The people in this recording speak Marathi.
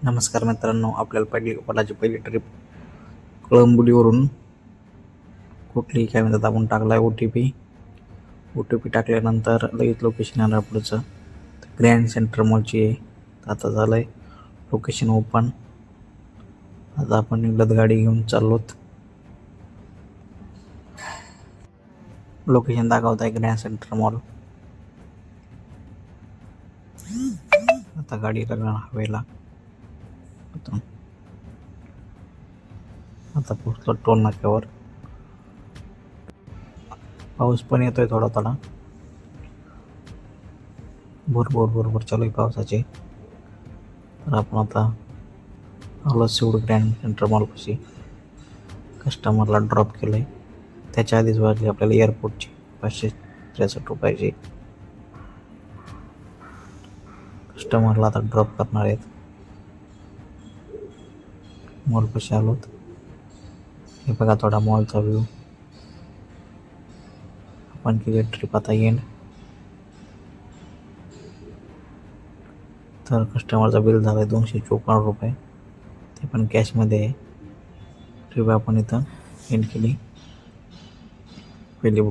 नमस्कार मित्रांनो, आपल्याला पहिली ट्रिप कळंबोलीवरून कुठलीही काय म्हणतात आपण टाकला आहे ओ टी पी टाकल्यानंतर लगेच लोकेशन येणार पुढचं. ग्रँड सेंटर मॉलची आहे. आता झालं आहे लोकेशन ओपन. आता आपण निघत गाडी घेऊन चाललोत. लोकेशन दाखवत आहे ग्रँड सेंटर मॉल. आता गाडी लागणार हवेला. आता पोहोचलो टोल नाक्यावर. पाऊस पण येतोय थोडा थोडा. भरपूर चालू आहे पावसाचे. तर आपण आता आलो सिवड ग्रँड सेंटर मॉलपाशी. कस्टमरला ड्रॉप केलं आहे. त्याच्या आधीच वाजली आपल्याला एअरपोर्टची 563 रुपयाची. कस्टमरला आता ड्रॉप करणार आहेत. मॉलपाशी आलोत. हे बघा थोडा मॉलचा व्ह्यू. आपण केली ट्रिप आता एंड. तर कस्टमरचा बिल झालं आहे 254 रुपये. ते पण कॅशमध्ये आहे. ट्रिप आपण इथं एंड केली. पहिली